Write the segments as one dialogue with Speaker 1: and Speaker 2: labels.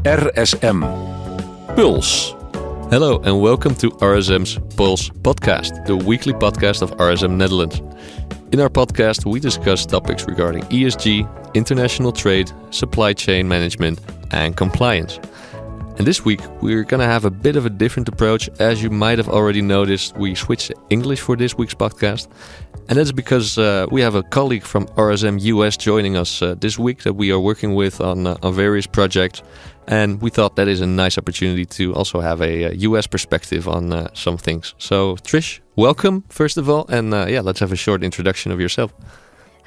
Speaker 1: RSM Pulse.
Speaker 2: Hello and welcome to RSM's Pulse podcast, the weekly podcast of RSM Netherlands. In our podcast, we discuss topics regarding ESG, international trade, supply chain management, and compliance. And this week, we're going to have a bit of a different approach. As you might have already noticed, we switched to English for this week's podcast. And that's because we have a colleague from RSM US joining us this week that we are working with on various projects. And we thought that is a nice opportunity to also have a US perspective on some things. So Trish, welcome, first of all. And let's have a short introduction of yourself.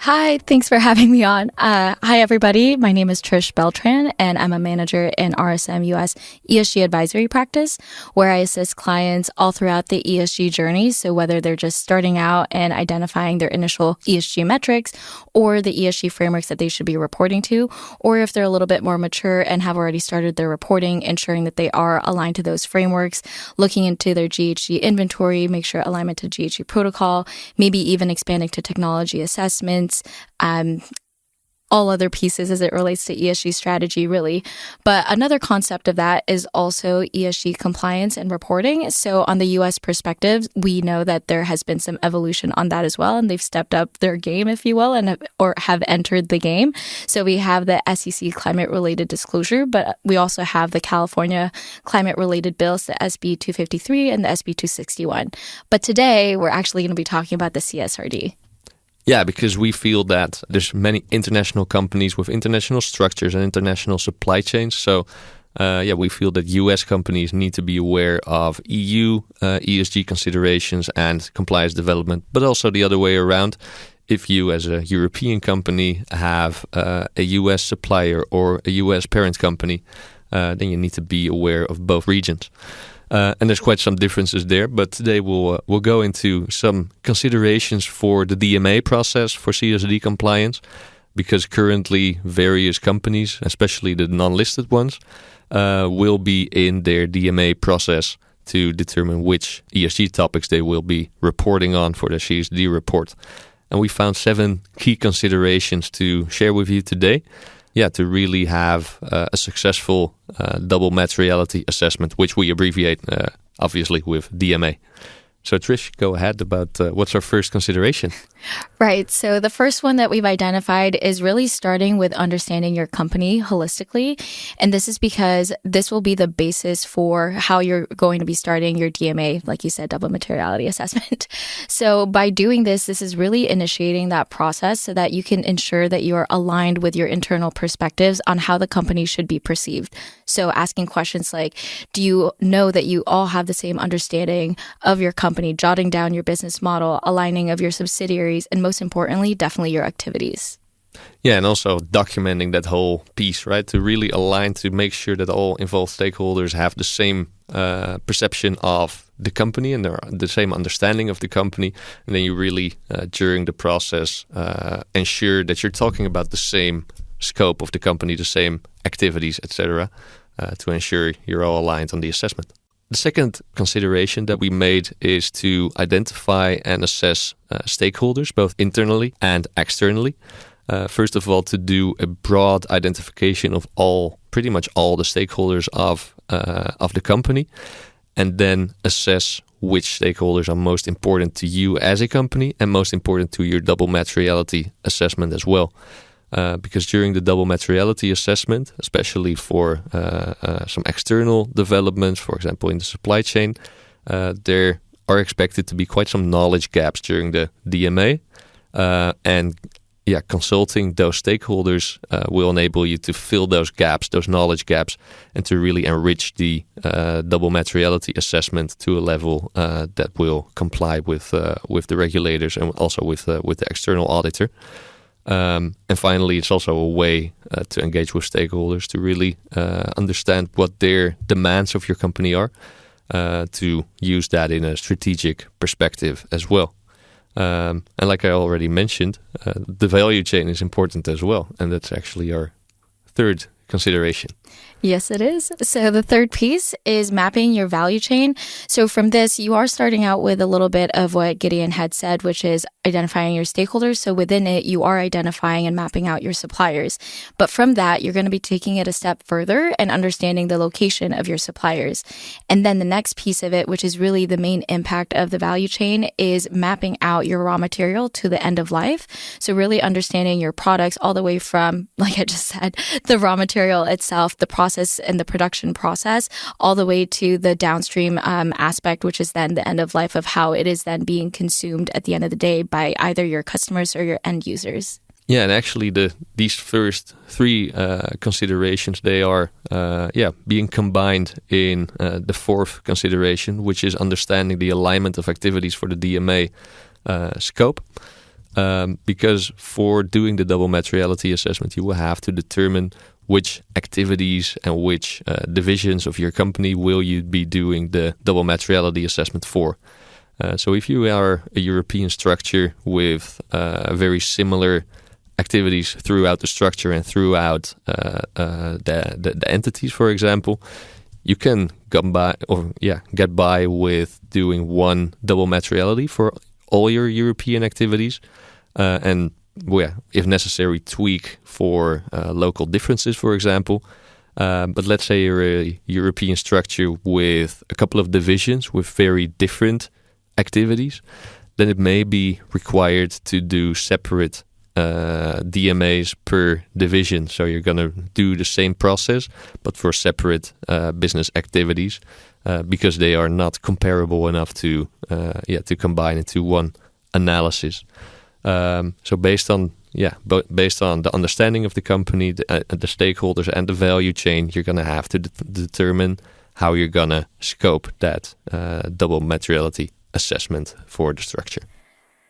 Speaker 3: Hi, thanks for having me on. Hi, everybody. My name is Trish Beltran, and I'm a manager in RSM US ESG advisory practice, where I assist clients all throughout the ESG journey. So whether they're just starting out and identifying their initial ESG metrics or the ESG frameworks that they should be reporting to, or if they're a little bit more mature and have already started their reporting, ensuring that they are aligned to those frameworks, looking into their GHG inventory, make sure alignment to GHG protocol, maybe even expanding to technology assessments, all other pieces as it relates to ESG strategy, really. But another concept of that is also ESG compliance and reporting. So on the US perspective, we know that there has been some evolution on that as well, and they've stepped up their game, if you will, and have entered the game. So we have the SEC climate-related disclosure, but we also have the California climate-related bills, the SB 253 and the SB 261. But today, we're actually going to be talking about the CSRD.
Speaker 2: Yeah, because we feel that there's many international companies with international structures and international supply chains. So, we feel that US companies need to be aware of EU ESG considerations and compliance development, but also the other way around. If you, as a European company, have a US supplier or a US parent company, then you need to be aware of both regions. And there's quite some differences there, but today we'll go into some considerations for the DMA process for CSRD compliance, because currently various companies, especially the non-listed ones, will be in their DMA process to determine which ESG topics they will be reporting on for their CSRD report. And we found 7 key considerations to share with you today. Yeah, to really have a successful double materiality assessment, which we abbreviate, obviously, with DMA. So Trish, go ahead about what's our first consideration.
Speaker 3: Right. So the first one that we've identified is really starting with understanding your company holistically. And this is because this will be the basis for how you're going to be starting your DMA, like you said, double materiality assessment. So by doing this is really initiating that process so that you can ensure that you are aligned with your internal perspectives on how the company should be perceived. So asking questions like, do you know that you all have the same understanding of your company, jotting down your business model, aligning of your subsidiaries, and most importantly, definitely your activities.
Speaker 2: Yeah, and also documenting that whole piece, right? To really align, to make sure that all involved stakeholders have the same perception of the company and the same understanding of the company. And then you really, during the process, ensure that you're talking about the same scope of the company, the same activities, etc., to ensure you're all aligned on the assessment. The second consideration that we made is to identify and assess stakeholders, both internally and externally. First of all, to do a broad identification of pretty much all the stakeholders of the company, and then assess which stakeholders are most important to you as a company and most important to your double materiality assessment as well. Because during the double materiality assessment, especially for some external developments, for example, in the supply chain, there are expected to be quite some knowledge gaps during the DMA. Consulting those stakeholders will enable you to fill those gaps, those knowledge gaps, and to really enrich the double materiality assessment to a level that will comply with the regulators and also with the external auditor. And finally, it's also a way to engage with stakeholders to really understand what their demands of your company are, to use that in a strategic perspective as well. And like I already mentioned, the value chain is important as well. And that's actually our third consideration.
Speaker 3: Yes, it is. So the third piece is mapping your value chain. So from this, you are starting out with a little bit of what Gideon had said, which is identifying your stakeholders. So within it, you are identifying and mapping out your suppliers. But from that, you're going to be taking it a step further and understanding the location of your suppliers. And then the next piece of it, which is really the main impact of the value chain, is mapping out your raw material to the end of life. So really understanding your products all the way from, like I just said, the raw material itself, the process and the production process, all the way to the downstream aspect, which is then the end of life of how it is then being consumed at the end of the day by either your customers or your end users.
Speaker 2: Yeah, and actually these first three considerations, they are being combined in the fourth consideration, which is understanding the alignment of activities for the DMA scope. Because for doing the double materiality assessment, you will have to determine which activities and which divisions of your company will you be doing the double materiality assessment for. So if you are a European structure with very similar activities throughout the structure and throughout the entities, for example, you can get by with doing one double materiality for all your European activities, and if necessary, tweak for local differences, for example. But let's say you're a European structure with a couple of divisions with very different activities, then it may be required to do separate DMAs per division. So you're going to do the same process, but for separate business activities, because they are not comparable enough to combine into one analysis. So based on the understanding of the company, the stakeholders, and the value chain, you're going to have to determine how you're going to scope that double materiality assessment for the structure.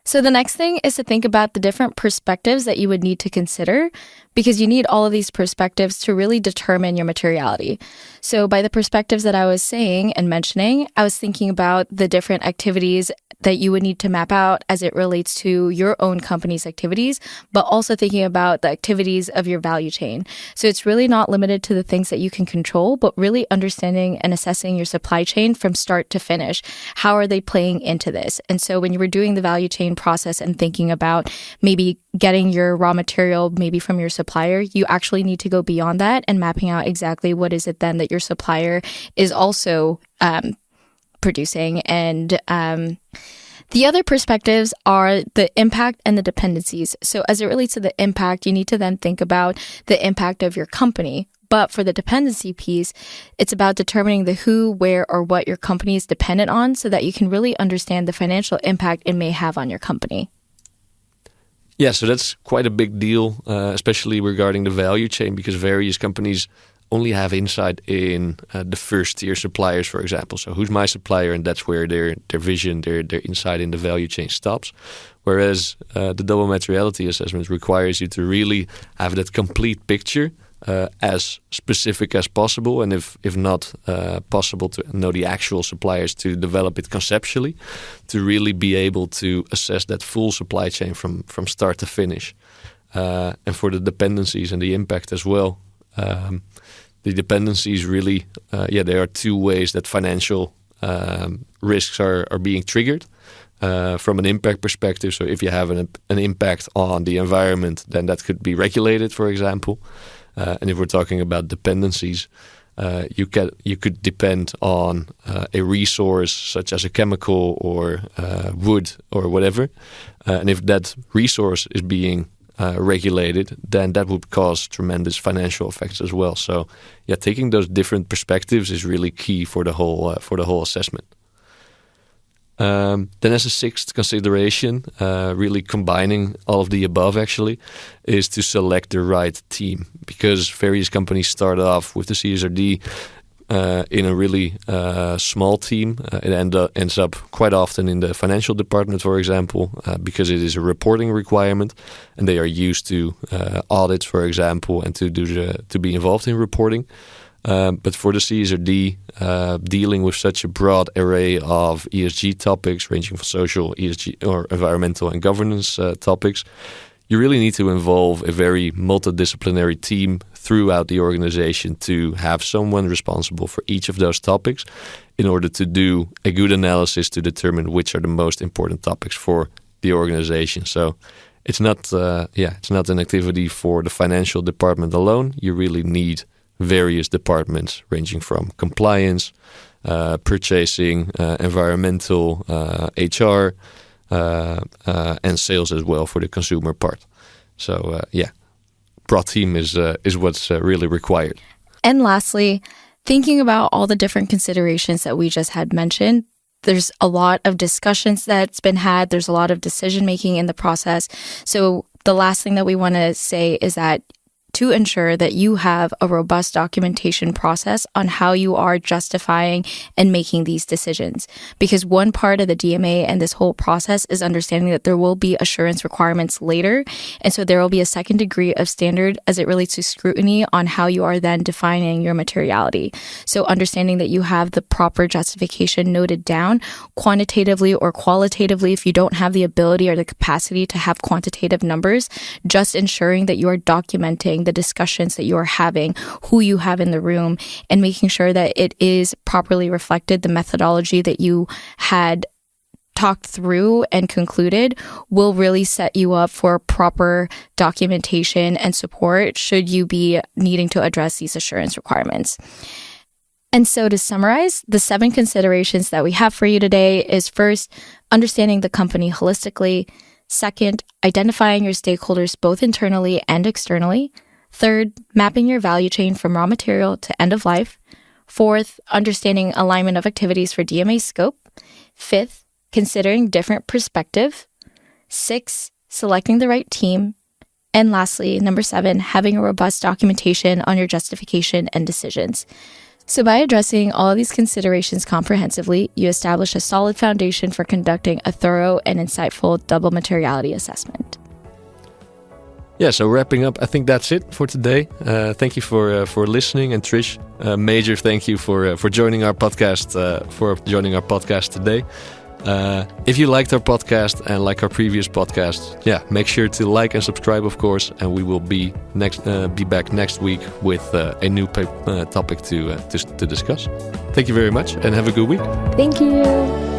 Speaker 3: So the next thing is to think about the different perspectives that you would need to consider, because you need all of these perspectives to really determine your materiality. So by the perspectives that I was saying and mentioning, I was thinking about the different activities that you would need to map out as it relates to your own company's activities, but also thinking about the activities of your value chain. So it's really not limited to the things that you can control, but really understanding and assessing your supply chain from start to finish. How are they playing into this? And so when you were doing the value chain process and thinking about maybe getting your raw material maybe from your supplier, you actually need to go beyond that and mapping out exactly what is it then that your supplier is also producing. And the other perspectives are the impact and the dependencies. So as it relates to the impact, you need to then think about the impact of your company. But for the dependency piece, it's about determining the who, where, or what your company is dependent on so that you can really understand the financial impact it may have on your company.
Speaker 2: Yeah, so that's quite a big deal, especially regarding the value chain, because various companies only have insight in the first tier suppliers, for example. So who's my supplier? And that's where their vision, their insight in the value chain stops. Whereas the double materiality assessment requires you to really have that complete picture, as specific as possible, and if not possible, to know the actual suppliers, to develop it conceptually, to really be able to assess that full supply chain from start to finish. And for the dependencies and the impact as well, the dependencies really, there are two ways that financial risks are being triggered. From an impact perspective, so if you have an impact on the environment, then that could be regulated, for example. And if we're talking about dependencies, you could depend on a resource such as a chemical or wood or whatever. And if that resource is being regulated, then that would cause tremendous financial effects as well. So, taking those different perspectives is really key for the whole assessment. Then as a sixth consideration, really combining all of the above actually, is to select the right team. Because various companies start off with the CSRD in a really small team. It ends up quite often in the financial department, for example, because it is a reporting requirement, and they are used to audits, for example, and to be involved in reporting. But for the CSRD, dealing with such a broad array of ESG topics, ranging from social, ESG, or environmental and governance topics, you really need to involve a very multidisciplinary team throughout the organization to have someone responsible for each of those topics in order to do a good analysis to determine which are the most important topics for the organization. So it's not an activity for the financial department alone. You really need various departments ranging from compliance, purchasing, environmental, HR, and sales as well for the consumer part. So broad team is what's really required.
Speaker 3: And lastly, thinking about all the different considerations that we just had mentioned, there's a lot of discussions that's been had. There's a lot of decision making in the process. So the last thing that we want to say is that to ensure that you have a robust documentation process on how you are justifying and making these decisions. Because one part of the DMA and this whole process is understanding that there will be assurance requirements later. And so there will be a second degree of standard as it relates to scrutiny on how you are then defining your materiality. So understanding that you have the proper justification noted down quantitatively or qualitatively. If you don't have the ability or the capacity to have quantitative numbers, just ensuring that you are documenting the discussions that you are having, who you have in the room, and making sure that it is properly reflected. The methodology that you had talked through and concluded will really set you up for proper documentation and support should you be needing to address these assurance requirements. And so to summarize, the 7 considerations that we have for you today is first, understanding the company holistically. Second, identifying your stakeholders both internally and externally. Third, mapping your value chain from raw material to end of life. Fourth, understanding alignment of activities for DMA scope. Fifth, considering different perspective. 6, selecting the right team. And lastly, number 7, having a robust documentation on your justification and decisions. So by addressing all of these considerations comprehensively, you establish a solid foundation for conducting a thorough and insightful double materiality assessment.
Speaker 2: Yeah, so wrapping up, I think that's it for today. Thank you for listening, and Trish, major thank you for joining our podcast today. If you liked our podcast and like our previous podcasts, make sure to like and subscribe, of course, and we will be back next week with a new topic to discuss. Thank you very much, and have a good week.
Speaker 3: Thank you.